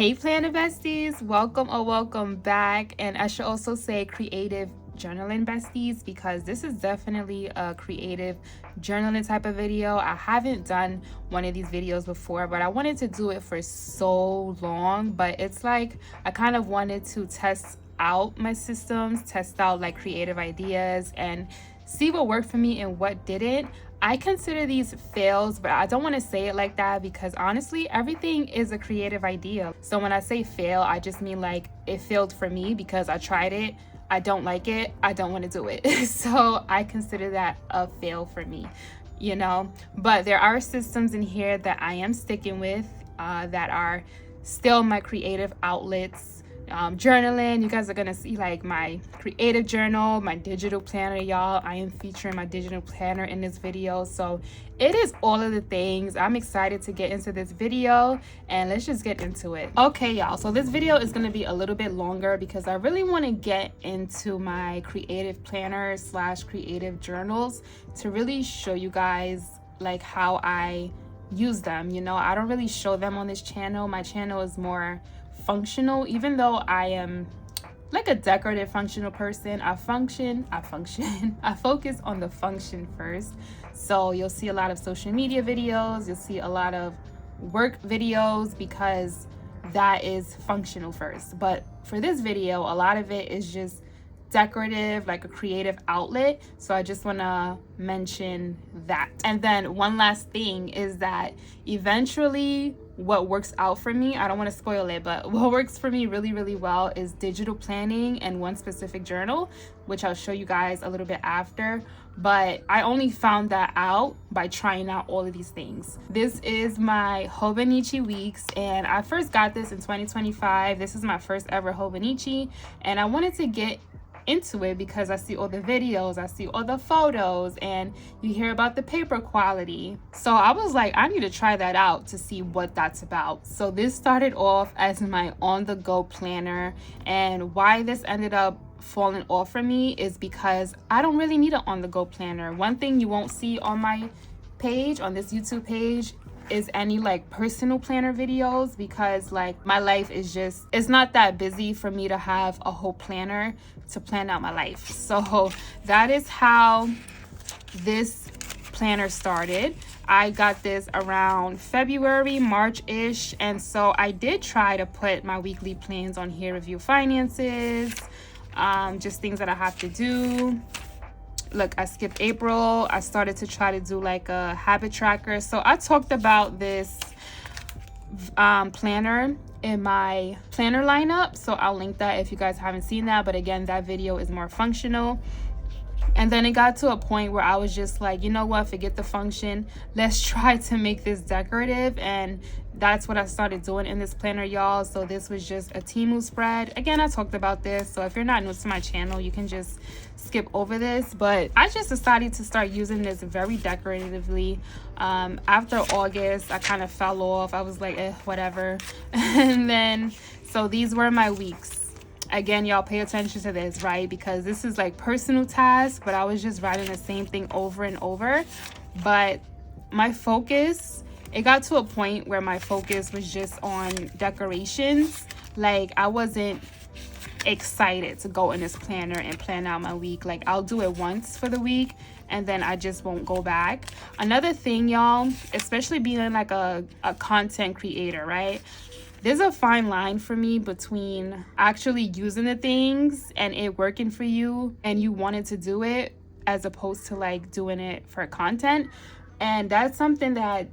Hey planner besties, welcome or welcome back. And I should also say creative journaling besties, because this is definitely a creative journaling type of video. I haven't done one of these videos before, but I wanted to do it for so long. But it's like I kind of wanted to test out my systems, test out like creative ideas and see what worked for me and what didn't. I consider these fails, but I don't want to say it like that because honestly, everything is a creative idea. So when I say fail, I just mean like it failed for me because I tried it, I don't like it, I don't want to do it. So I consider that a fail for me, you know. But there are systems in here that I am sticking with that are still my creative outlets. Journaling, you guys are gonna see like my creative journal, my digital planner, y'all. I am featuring my digital planner in this video, so it is all of the things. I'm excited to get into this video and let's just get into it. Okay y'all, so this video is going to be a little bit longer because I really want to get into my creative planner / creative journals to really show you guys like how I use them. You know, I don't really show them on this channel. My channel is more functional, even though I am like a decorative functional person. I focus on the function first. So you'll see a lot of social media videos, you'll see a lot of work videos because that is functional first. But for this video, a lot of it is just decorative, like a creative outlet. So I just want to mention that. And then one last thing is that eventually what works out for me, I don't want to spoil it, but what works for me really well is digital planning and one specific journal, which I'll show you guys a little bit after. But I only found that out by trying out all of these things. This is my Hobonichi Weeks, and I first got this in 2025. This is my first ever Hobonichi, and I wanted to get into it because I see all the videos, I see all the photos, and you hear about the paper quality. So I was like, I need to try that out to see what that's about. So this started off as my on-the-go planner, and why this ended up falling off for me is because I don't really need an on-the-go planner. One thing you won't see on my page, on this YouTube page, is any like personal planner videos, because like my life is just, it's not that busy for me to have a whole planner to plan out my life. So that is how this planner started. I got this around February, March-ish, and so I did try to put my weekly plans on here, review finances, just things that I have to do. Look, I skipped April. I started to try to do like a habit tracker. So I talked about this planner in my planner lineup, so I'll link that if you guys haven't seen that. But again, that video is more functional. And then it got to a point where I was just like, you know what, forget the function, let's try to make this decorative. And that's what I started doing in this planner, y'all. So this was just a Temu spread. Again, I talked about this, so if you're not new to my channel, you can just skip over this. But I just decided to start using this very decoratively. After August, I kind of fell off. I was like, whatever. And then, so these were my weeks. Again, y'all pay attention to this, right? Because this is like personal tasks, but I was just writing the same thing over and over. But my focus, it got to a point where my focus was just on decorations. Like I wasn't excited to go in this planner and plan out my week. Like I'll do it once for the week and then I just won't go back. Another thing, y'all, especially being like a content creator, right? There's a fine line for me between actually using the things and it working for you and you wanted to do it, as opposed to like doing it for content. And that's something that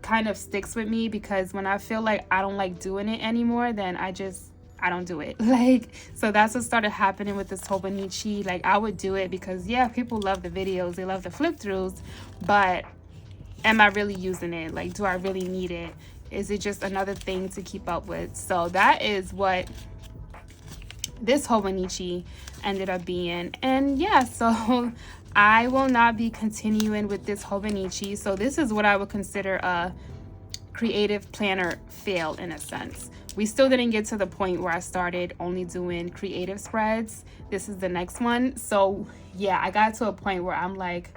kind of sticks with me, because when I feel like I don't like doing it anymore, then I don't do it. Like, so that's what started happening with this Hobonichi. Like I would do it because yeah, people love the videos, they love the flip throughs, but am I really using it? Like, do I really need it? Is it just another thing to keep up with? So that is what this Hobonichi ended up being. And yeah, so I will not be continuing with this Hobonichi. So this is what I would consider a creative planner fail in a sense. We still didn't get to the point where I started only doing creative spreads. This is the next one. So yeah, I got to a point where I'm like,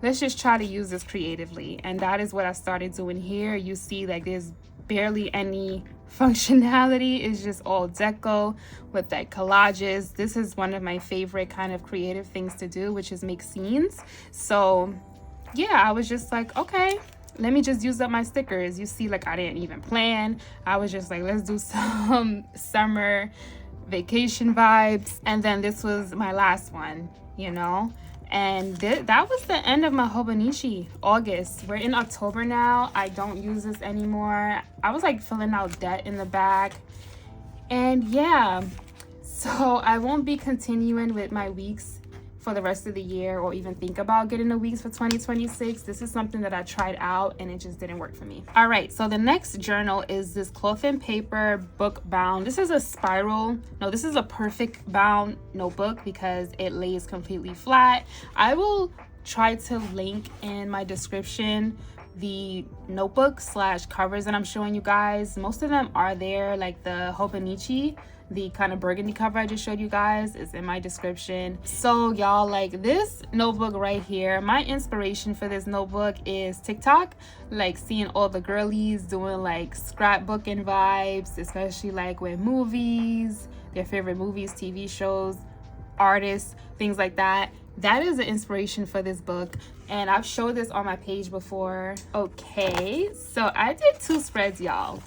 let's just try to use this creatively. And that is what I started doing here. You see like there's barely any functionality is just all deco with like collages. This is one of my favorite kind of creative things to do, which is make scenes. So yeah, I was just like, okay, let me just use up my stickers. You see, like I didn't even plan. I was just like, let's do some summer vacation vibes. And then this was my last one, you know. And that was the end of my Hobonichi. August. We're in October now. I don't use this anymore. I was like filling out debt in the back. And yeah, so I won't be continuing with my weeks for the rest of the year, or even think about getting a weeks for 2026. This is something that I tried out and it just didn't work for me. All right, so the next journal is this cloth and paper book bound. This is a spiral. No, this is a perfect bound notebook because it lays completely flat. I will try to link in my description the notebook slash covers that I'm showing you guys. Most of them are there, like the Hobonichi, the kind of burgundy cover I just showed you guys, is in my description. So y'all, like this notebook right here, my inspiration for this notebook is TikTok. Like seeing all the girlies doing like scrapbooking vibes, especially like with movies, their favorite movies, TV shows, artists, things like that. That is the inspiration for this book, and I've showed this on my page before. Okay, so I did 2 spreads, y'all.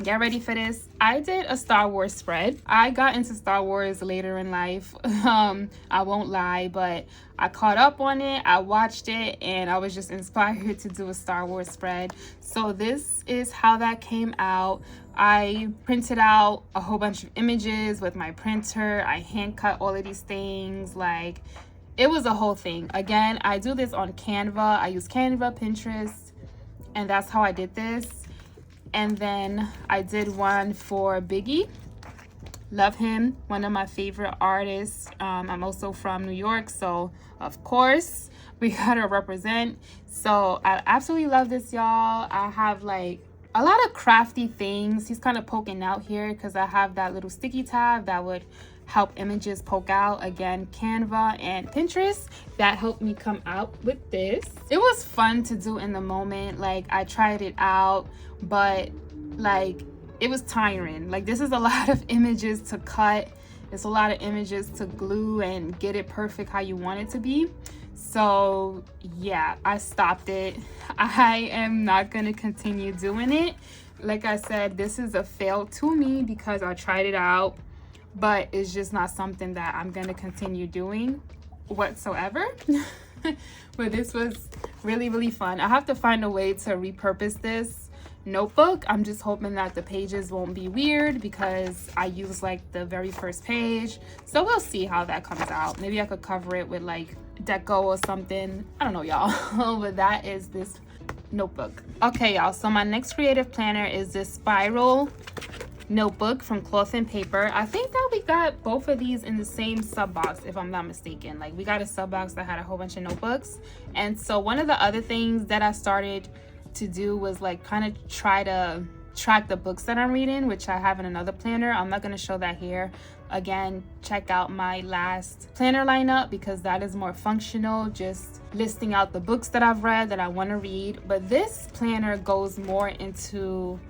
Get ready for this. I did a Star Wars spread. I got into Star Wars later in life. I won't lie, but I caught up on it. I watched it and I was just inspired to do a Star Wars spread. So this is how that came out. I printed out a whole bunch of images with my printer. I hand cut all of these things. Like, it was a whole thing. Again, I do this on Canva. I use Canva, Pinterest, and that's how I did this. And then I did one for Biggie. Love him, one of my favorite artists. I'm also from New York, so of course we gotta represent. So I absolutely love this, y'all. I have like a lot of crafty things. He's kind of poking out here because I have that little sticky tab that would help images poke out. Again, Canva and Pinterest, that helped me come out with this. It was fun to do in the moment. Like, I tried it out, but like it was tiring. Like, this is a lot of images to cut. It's a lot of images to glue and get it perfect how you want it to be. So yeah, I stopped it. I am not gonna continue doing it. Like I said, this is a fail to me because I tried it out, but it's just not something that I'm gonna continue doing whatsoever. But this was really, really fun. I have to find a way to repurpose this notebook. I'm just hoping that the pages won't be weird because I use like the very first page. So we'll see how that comes out. Maybe I could cover it with like deco or something. I don't know, y'all. But that is this notebook. Okay, y'all, so my next creative planner is this spiral notebook from Cloth and Paper. I think that we got both of these in the same sub box, if I'm not mistaken. Like, we got a sub box that had a whole bunch of notebooks. And so one of the other things that I started to do was like kind of try to track the books that I'm reading, which I have in another planner. I'm not going to show that here. Again, check out my last planner lineup because that is more functional, just listing out the books that I've read that I want to read. But this planner goes more into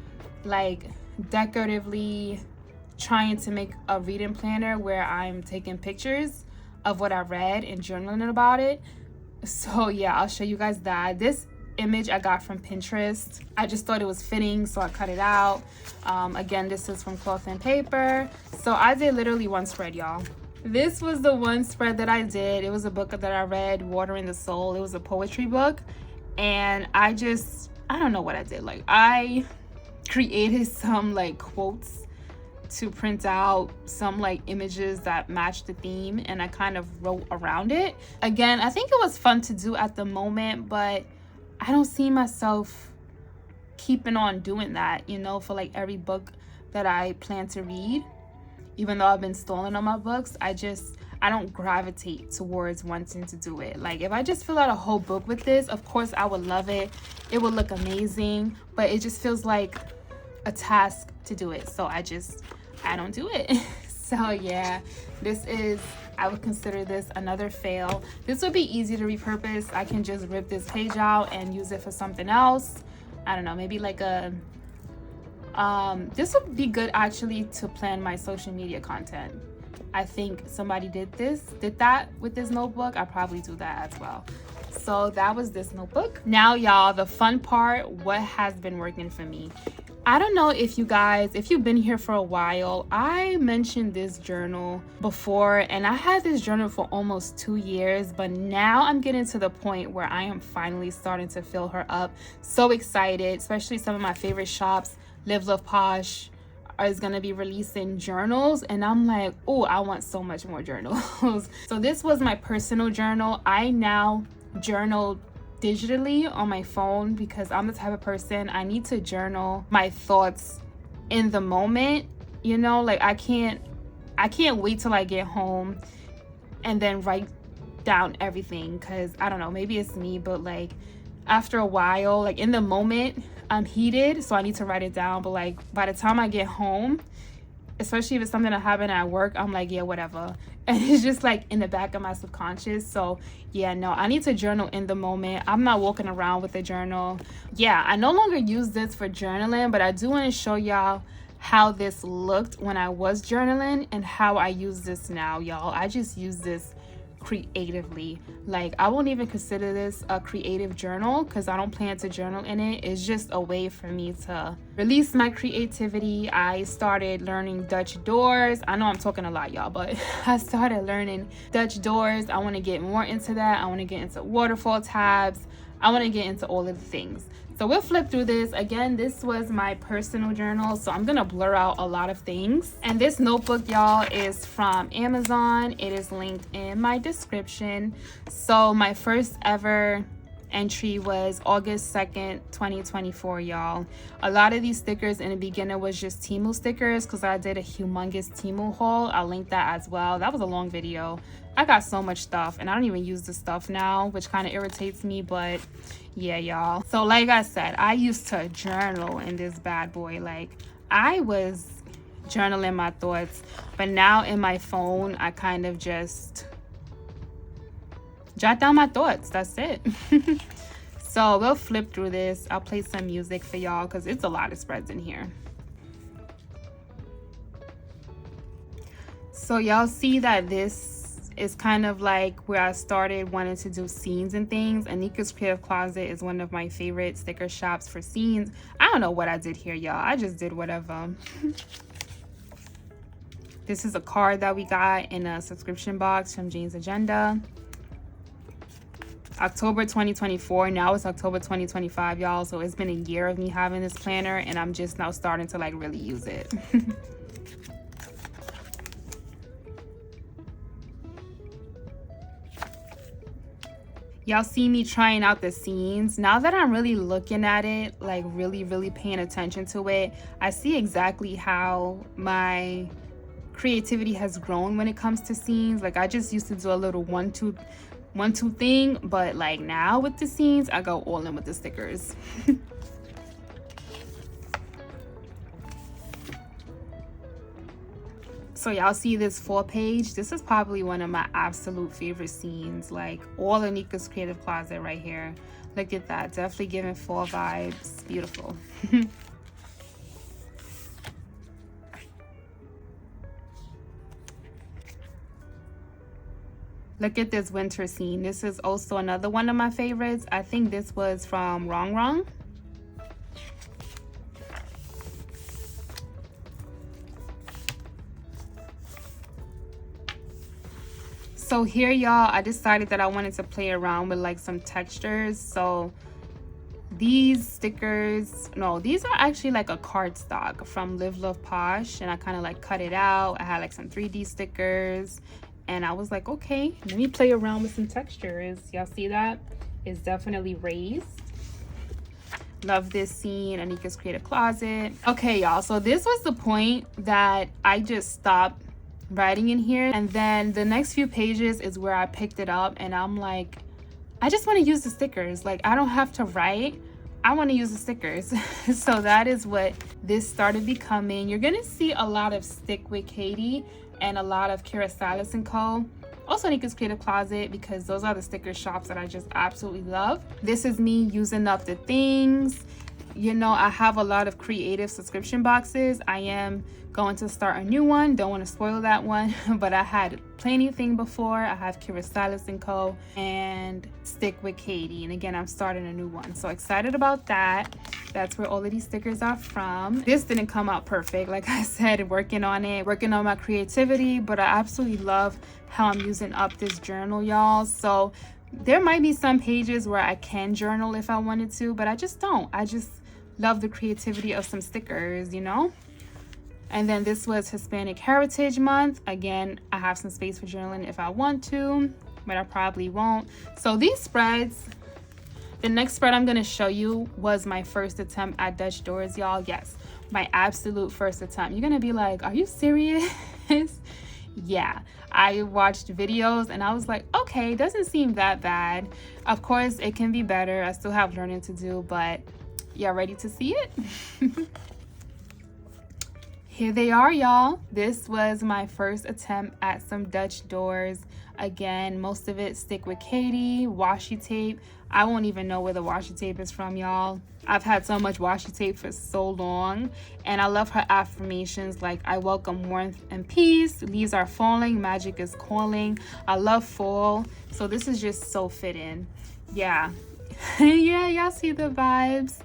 like decoratively trying to make a reading planner where I'm taking pictures of what I read and journaling about it. So yeah, I'll show you guys that. This image I got from Pinterest. I just thought it was fitting, so I cut it out. Again, this is from Cloth and Paper. So I did literally one spread, y'all. This was the one spread that I did. It was a book that I read, Water in the Soul. It was a poetry book, and I don't know what I did. Like, I created some like quotes to print out, some like images that match the theme, and I kind of wrote around it. Again, I think it was fun to do at the moment, but I don't see myself keeping on doing that, you know, for like every book that I plan to read. Even though I've been stalling on my books, I don't gravitate towards wanting to do it. Like, if I just fill out a whole book with this, of course I would love it. It would look amazing, but it just feels like a task to do it. So I don't do it. So yeah, I would consider this another fail. This would be easy to repurpose. I can just rip this page out and use it for something else. I don't know, maybe like a This would be good actually to plan my social media content. I think somebody did that with this notebook. I probably do that as well. So that was this notebook. Now y'all, the fun part, what has been working for me. I don't know if you guys, if you've been here for a while, I mentioned this journal before, and I had this journal for almost 2 years, but now I'm getting to the point where I am finally starting to fill her up. So excited, especially some of my favorite shops, Live Love Posh is gonna be releasing journals, and I'm like, oh, I want so much more journals. So this was my personal journal. I now journal digitally on my phone because I'm the type of person, I need to journal my thoughts in the moment, you know, like I can't wait till I get home and then write down everything, because I don't know, maybe it's me, but like after a while, like in the moment I'm heated, so I need to write it down, but like by the time I get home, especially if it's something that happened at work, I'm like, yeah, whatever. And it's just like in the back of my subconscious. So yeah, no, I need to journal in the moment. I'm not walking around with a journal. Yeah, I no longer use this for journaling, but I do want to show y'all how this looked when I was journaling and how I use this now, y'all. I just use this creatively. Like, I won't even consider this a creative journal because I don't plan to journal in it. It's just a way for me to release my creativity. I started learning Dutch doors. I know I'm talking a lot, y'all, but I started learning Dutch doors. I want to get more into that. I want to get into waterfall tabs. I want to get into all of the things. So we'll flip through this. Again, this was my personal journal, so I'm gonna blur out a lot of things. And this notebook, y'all, is from Amazon. It is linked in my description. So my first ever entry was August 2nd, 2024, y'all. A lot of these stickers in the beginning was just Temu stickers because I did a humongous Temu haul. I'll link that as well. That was a long video. I got so much stuff and I don't even use the stuff now, which kind of irritates me, but yeah, y'all. So like I said, I used to journal in this bad boy. Like, I was journaling my thoughts, but now in my phone, I kind of just jot down my thoughts. That's it. So we'll flip through this. I'll play some music for y'all because it's a lot of spreads in here. So y'all see that this is kind of like where I started wanting to do scenes and things. Anika's Creative Closet is one of my favorite sticker shops for scenes. I don't know what I did here, y'all. I just did whatever. This is a card that we got in a subscription box from Jane's Agenda. October 2024. Now it's October 2025, y'all. So it's been a year of me having this planner, and I'm just now starting to like really use it. Y'all see me trying out the scenes. Now that I'm really looking at it, like really paying attention to it, I see exactly how my creativity has grown when it comes to scenes. Like, I just used to do a little one-two thing, but like now with the scenes, I go all in with the stickers. So y'all see this 4-page. This is probably one of my absolute favorite scenes. Like, all Anika's Creative Closet right here. Look at that. Definitely giving fall vibes. Beautiful. Look at this winter scene. This is also another one of my favorites. I think this was from Wrong Wrong. So here, y'all, I decided that I wanted to play around with like some textures. So these stickers, no, these are actually like a cardstock from Live Love Posh, and I kind of like cut it out. I had like some 3D stickers, and I was like, okay, let me play around with some textures. Y'all see that? It's definitely raised. Love this scene. Anika's Creative Closet. Okay, y'all, so this was the point that I just stopped writing in here, and then the next few pages is where I picked it up, and I'm like, I just want to use the stickers. Like, I don't have to write, I want to use the stickers. So that is what this started becoming. You're gonna see a lot of Stick with Katie and a lot of Kara Stylus & Co. Also Anika's Creative Closet, because those are the sticker shops that I just absolutely love. This is me using up the things. you know, I have a lot of creative subscription boxes. I am going to start a new one. Don't want to spoil that one, but I had Plenty Thing before. I have 𝙃𝙧𝙗𝙗𝙗𝙗 and 𝙃𝙤𝙧𝙗𝙗𝙗𝙗, and again, I'm starting a new one, so excited about that. That's where all of these stickers are from. This didn't come out perfect, like I said, working on it, working on my creativity, but I absolutely love how I'm using up this journal, y'all. So there might be some pages where I can journal if I wanted to, but I just don't. I just love the creativity of some stickers, you know. And then this was Hispanic Heritage Month. Again, I have some space for journaling if I want to, but I probably won't. So these spreads, the next spread I'm going to show you was my first attempt at Dutch doors, y'all. Yes, my absolute first attempt. You're going to be like, are you serious? Yeah, I watched videos and I was like, okay, it doesn't seem that bad. Of course, it can be better. I still have learning to do, but y'all ready to see it? Here they are, y'all. This was my first attempt at some Dutch doors. Again, most of it stick with Katie, washi tape. I won't even know where the washi tape is from, y'all. I've had so much washi tape for so long, and I love her affirmations like I welcome warmth and peace, leaves are falling, magic is calling. I love fall, so this is just so fitting. Yeah. Yeah, y'all see the vibes.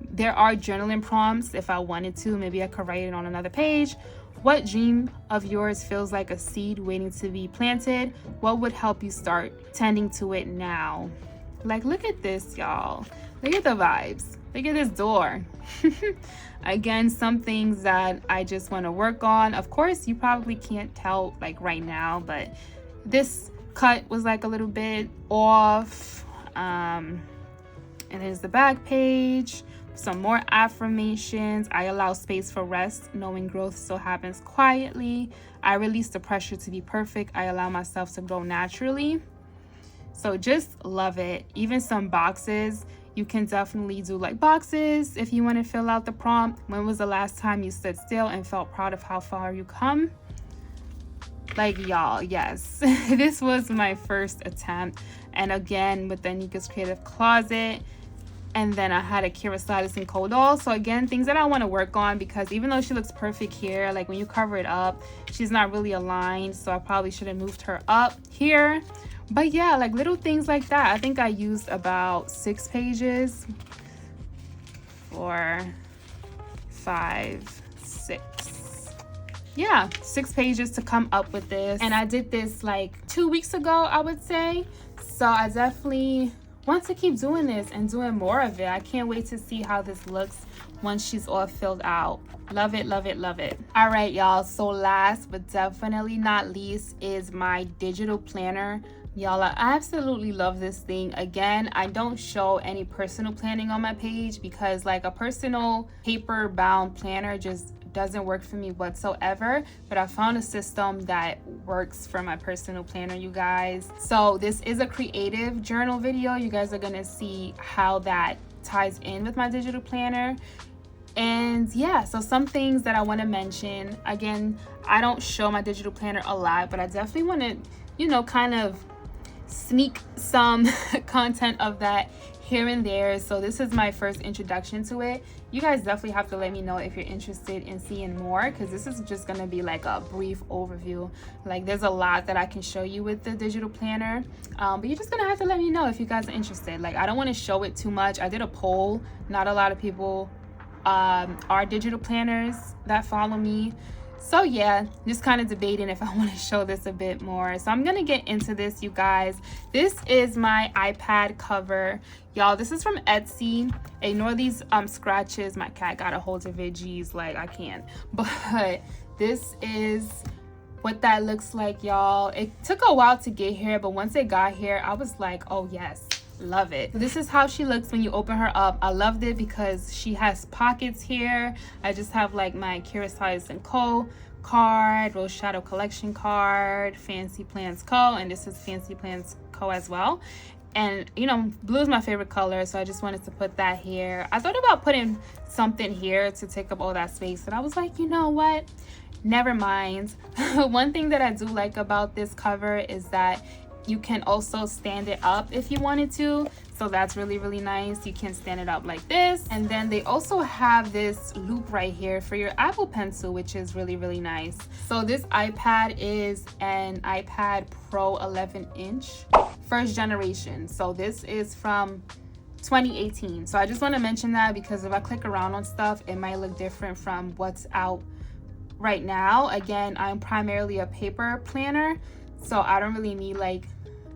There are journaling prompts if I wanted to. Maybe I could write it on another page. What dream of yours feels like a seed waiting to be planted? What would help you start tending to it now? Like, look at this, y'all. Look at the vibes. Look at this door. Again, some things that I just want to work on. Of course, you probably can't tell like right now, but this cut was like a little bit off. And there's the back page. Some more affirmations. I allow space for rest, knowing growth still happens quietly. I release the pressure to be perfect. I allow myself to grow naturally. So just love it. Even some boxes, you can definitely do like boxes if you want to fill out the prompt. When was the last time you stood still and felt proud of how far you come? Like, y'all, yes. This was my first attempt. And again, with the Nika's Creative Closet. And then I had a 𝙃𝙧𝙗𝙗𝙗𝙗 doll. So again, things that I want to work on, because even though she looks perfect here, like when you cover it up, she's not really aligned. So I probably should have moved her up here. But yeah, like little things like that. I think I used about 6 pages, 4, 5, 6. Yeah, 6 pages to come up with this. And I did this like 2 weeks ago, I would say. So I definitely want to keep doing this and doing more of it. I can't wait to see how this looks once she's all filled out. Love it, love it, love it. All right, y'all. So last but definitely not least is my digital planner. Y'all, I absolutely love this thing. Again, I don't show any personal planning on my page because like a personal paper bound planner just doesn't work for me whatsoever, but I found a system that works for my personal planner, you guys. So this is a creative journal video. You guys are gonna see how that ties in with my digital planner. And yeah, so some things that I want to mention. Again, I don't show my digital planner a lot, but I definitely want to, you know, kind of sneak some content of that here and there. So this is my first introduction to it. You guys definitely have to let me know if you're interested in seeing more, because this is just going to be like a brief overview. Like there's a lot that I can show you with the digital planner, but you're just gonna have to let me know if you guys are interested. Like I don't want to show it too much. I did a poll. Not a lot of people are digital planners that follow me. So yeah, just kind of debating if I want to show this a bit more. So I'm gonna get into this, you guys. This is my iPad cover, y'all. This is from Etsy. Ignore these scratches. My cat got a hold of it. Geez, like I can't. But this is what that looks like, y'all. It took a while to get here, but once it got here, I was like, oh yes, love it. This is how she looks when you open her up. I loved it because she has pockets here. I just have like my 𝙃𝙧𝙗𝙗𝙗𝙗 card, Rose Shadow Collection card, Fancy Plans Co, and this is Fancy Plans Co as well. And you know, blue is my favorite color, so I just wanted to put that here. I thought about putting something here to take up all that space, and I was like, you know what, never mind. One thing that I do like about this cover is that you can also stand it up if you wanted to. So that's really, really nice. You can stand it up like this. And then they also have this loop right here for your Apple Pencil, which is really, really nice. So this iPad is an iPad Pro 11-inch, first generation. So this is from 2018. So I just want to mention that because if I click around on stuff, it might look different from what's out right now. Again, I'm primarily a paper planner, so I don't really need like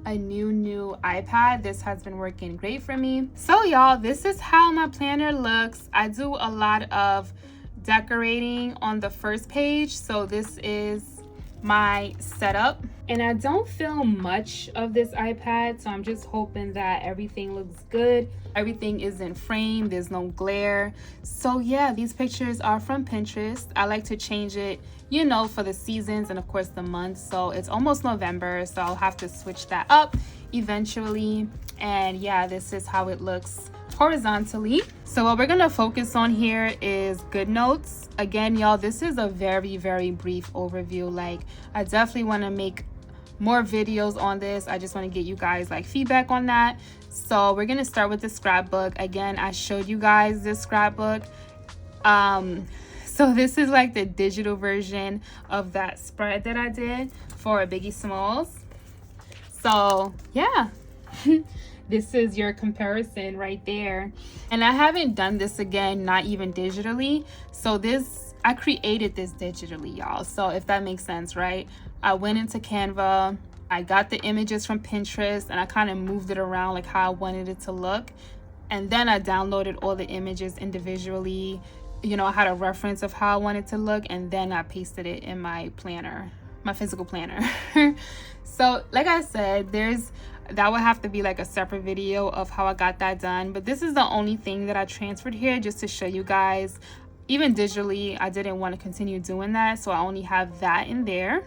a new iPad. This has been working great for me. So y'all, this is how my planner looks. I do a lot of decorating on the first page. So this is my setup, and I don't film much of this iPad, so I'm just hoping that everything looks good, everything is in frame, there's no glare. So yeah, these pictures are from Pinterest. I like to change it, you know, for the seasons and of course the months. So it's almost November, so I'll have to switch that up eventually. And yeah, this is how it looks horizontally. So what we're gonna focus on here is GoodNotes. Again, y'all, this is a very, very brief overview. Like, I definitely want to make more videos on this. I just want to get you guys like feedback on that. So we're gonna start with the scrapbook. Again, I showed you guys this scrapbook. So this is like the digital version of that spread that I did for Biggie Smalls. So yeah. This is your comparison right there. And I haven't done this again, not even digitally. So this, I created this digitally, y'all. So if that makes sense, right? I went into Canva, I got the images from Pinterest, and I kind of moved it around like how I wanted it to look. And then I downloaded all the images individually. You know, I had a reference of how I wanted to look, and then I pasted it in my planner, my physical planner. So like I said, that would have to be like a separate video of how I got that done. But this is the only thing that I transferred here just to show you guys. Even digitally, I didn't want to continue doing that, so I only have that in there.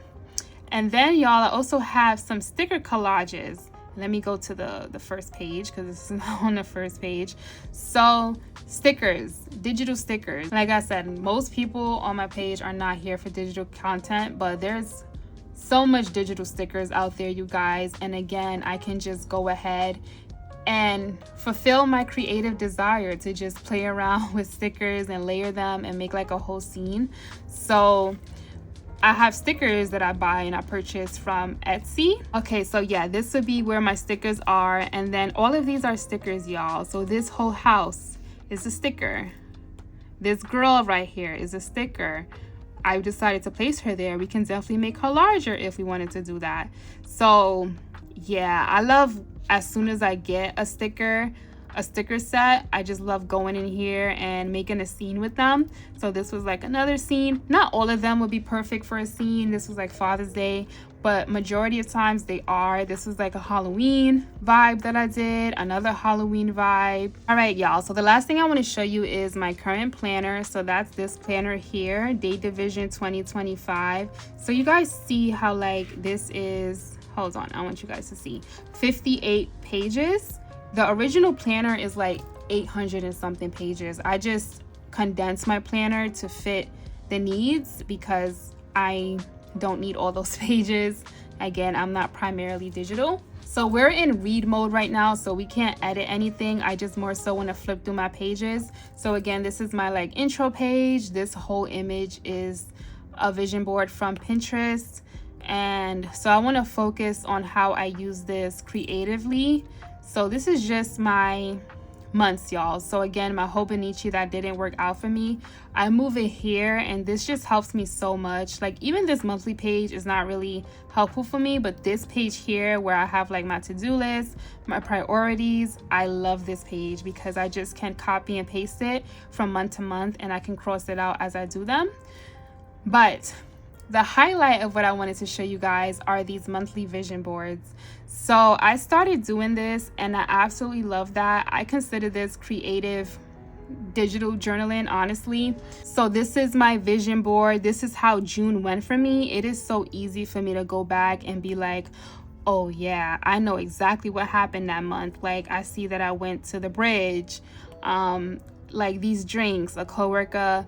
And then y'all, I also have some sticker collages. Let me go to the first page because this is not on the first page. So stickers, digital stickers. Like I said, most people on my page are not here for digital content, but there's so much digital stickers out there, you guys. And again, I can just go ahead and fulfill my creative desire to just play around with stickers and layer them and make like a whole scene. So I have stickers that I buy and I purchase from Etsy. Okay, so yeah, this would be where my stickers are. And then all of these are stickers, y'all. So this whole house is a sticker. This girl right here is a sticker. I decided to place her there. We can definitely make her larger if we wanted to do that. So yeah, I love, as soon as I get a sticker set, I just love going in here and making a scene with them. So this was like another scene. Not all of them would be perfect for a scene. This was like Father's Day, but majority of times they are. This was like a Halloween vibe that I did, another Halloween vibe. All right, y'all, so the last thing I want to show you is my current planner. So that's this planner here, Date Division 2025. So you guys see how like this is, hold on, I want you guys to see, 58 pages. The original planner is like 800 and something pages. I just condensed my planner to fit the needs because I don't need all those pages. Again, I'm not primarily digital. So we're in read mode right now, so we can't edit anything. I just more so want to flip through my pages. So again, this is my like intro page. This whole image is a vision board from Pinterest. And so I want to focus on how I use this creatively. So this is just my months, y'all. So again, my Hobonichi that didn't work out for me, I move it here, and this just helps me so much. Like even this monthly page is not really helpful for me, but this page here where I have like my to-do list, my priorities, I love this page because I just can copy and paste it from month to month, and I can cross it out as I do them. But the highlight of what I wanted to show you guys are these monthly vision boards. So I started doing this and I absolutely love that. I consider this creative digital journaling, honestly. So this is my vision board. This is how June went for me. It is so easy for me to go back and be like, oh yeah, I know exactly what happened that month. Like I see that I went to the bridge, like these drinks, a coworker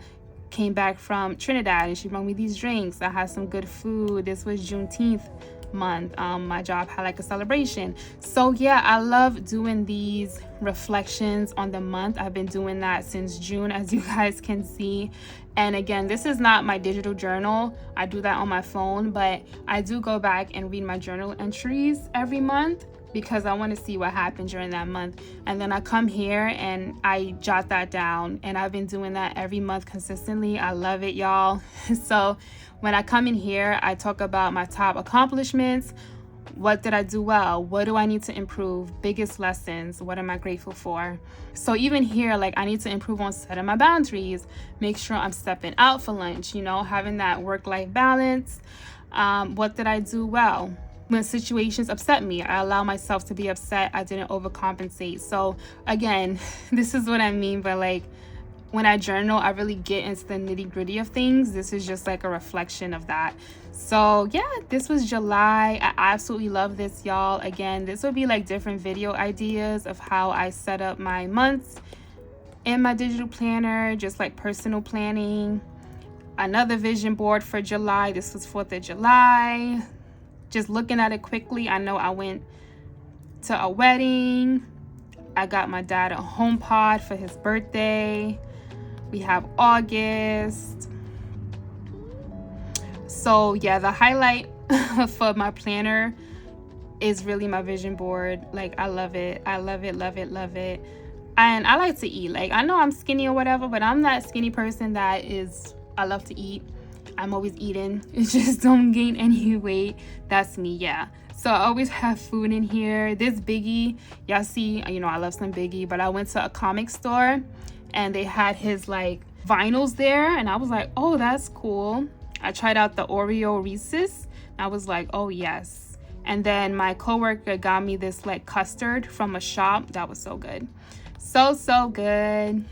came back from Trinidad and she brought me these drinks. I had some good food. This was Juneteenth month. My job had like a celebration. So yeah, I love doing these reflections on the month. I've been doing that since June, as you guys can see. And again, this is not my digital journal. I do that on my phone, but I do go back and read my journal entries every month because I want to see what happened during that month. And then I come here and I jot that down, and I've been doing that every month consistently. I love it, y'all. So when I come in here, I talk about my top accomplishments. What did I do well? What do I need to improve? Biggest lessons. What am I grateful for? So even here, like, I need to improve on setting my boundaries, make sure I'm stepping out for lunch, you know, having that work-life balance. What did I do well? When situations upset me, I allow myself to be upset. I didn't overcompensate. So again, this is what I mean by, like, when I journal, I really get into the nitty-gritty of things. This is just like a reflection of that. So yeah, this was July. I absolutely love this, y'all. Again, this would be like different video ideas of how I set up my months in my digital planner, just like personal planning. Another vision board for July. This was 4th of July. Just looking at it quickly, I know I went to a wedding. I got my dad a HomePod for his birthday. We have August. So yeah, the highlight for my planner is really my vision board. Like, I love it. I love it, love it, love it. And I like to eat. Like, I know I'm skinny or whatever, but I'm that skinny person that is, I love to eat. I'm always eating. Just don't gain any weight. That's me, yeah. So I always have food in here. This Biggie, y'all see, you know, I love some Biggie, but I went to a comic store and they had his like vinyls there, and I was like, oh, that's cool. I tried out the Oreo Reese's. I was like, oh yes. And then my coworker got me this like custard from a shop. That was so good. So good.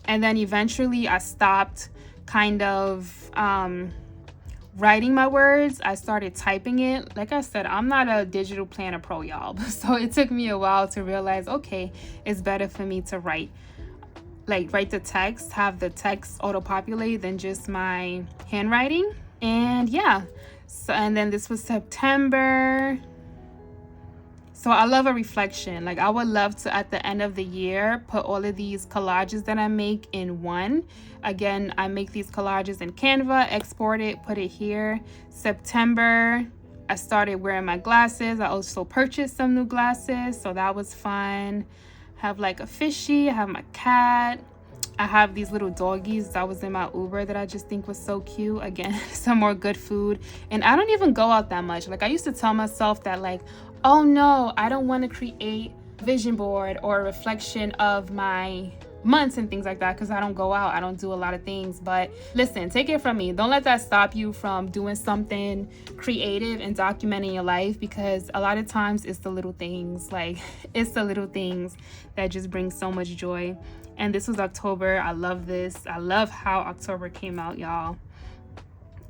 And then eventually I stopped kind of writing my words. I started typing it. Like I said, I'm not a digital planner pro, y'all. So it took me a while to realize, okay, it's better for me to write the text, have the text auto-populate than just my handwriting. And yeah, so, and then this was September. So I love a reflection. Like, I would love to, at the end of the year, put all of these collages that I make in one. Again, I make these collages in Canva, export it, put it here. September, I started wearing my glasses. I also purchased some new glasses, so that was fun. Have like a fishy, I have my cat. I have these little doggies that was in my Uber that I just think was so cute. Again, some more good food. And I don't even go out that much. Like, I used to tell myself that, like, oh no, I don't want to create a vision board or a reflection of my months and things like that because I don't go out. I don't do a lot of things. But listen, take it from me. Don't let that stop you from doing something creative and documenting your life, because a lot of times it's the little things. Like, it's the little things that just bring so much joy. And this was October. I love this. I love how October came out, y'all.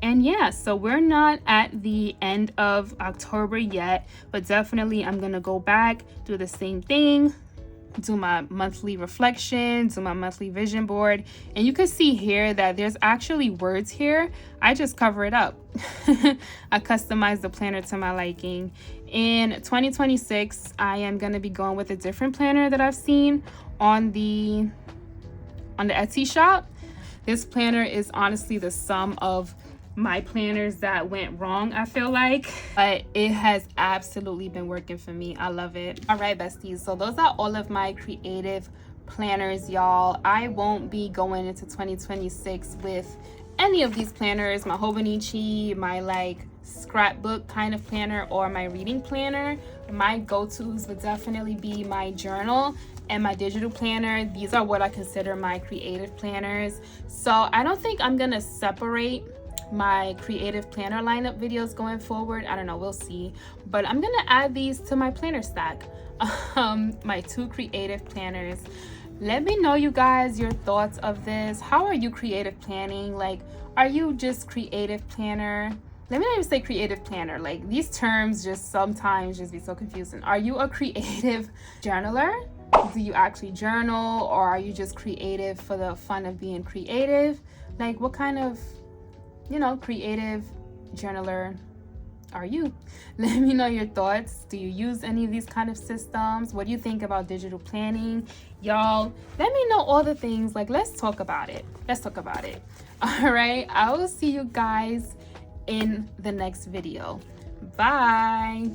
And yeah, so we're not at the end of October yet, but definitely I'm gonna go back, do the same thing, do my monthly reflection, do my monthly vision board. And you can see here that there's actually words here. I just cover it up. I customize the planner to my liking. In 2026, I am gonna be going with a different planner that I've seen on the Etsy shop. This planner is honestly the sum of my planners that went wrong, I feel like, but it has absolutely been working for me. I love it. All right, besties, so those are all of my creative planners, y'all. I won't be going into 2026 with any of these planners, my Hobonichi, my like scrapbook kind of planner, or my reading planner. My go-tos would definitely be my journal and my digital planner. These are what I consider my creative planners. So I don't think I'm gonna separate my creative planner lineup videos going forward. I don't know, we'll see. But I'm gonna add these to my planner stack. My 2 creative planners. Let me know, you guys, your thoughts of this. How are you creative planning? Like, are you just creative planner? Let me not even say creative planner. Like, these terms just sometimes just be so confusing. Are you a creative journaler? Do you actually journal, or are you just creative for the fun of being creative? Like, what kind of, you know, creative journaler are you. Let me know your thoughts. Do you use any of these kind of systems? What do you think about digital planning? Y'all, let me know all the things. Like, let's talk about it. Let's talk about it. All right, I will see you guys in the next video. Bye.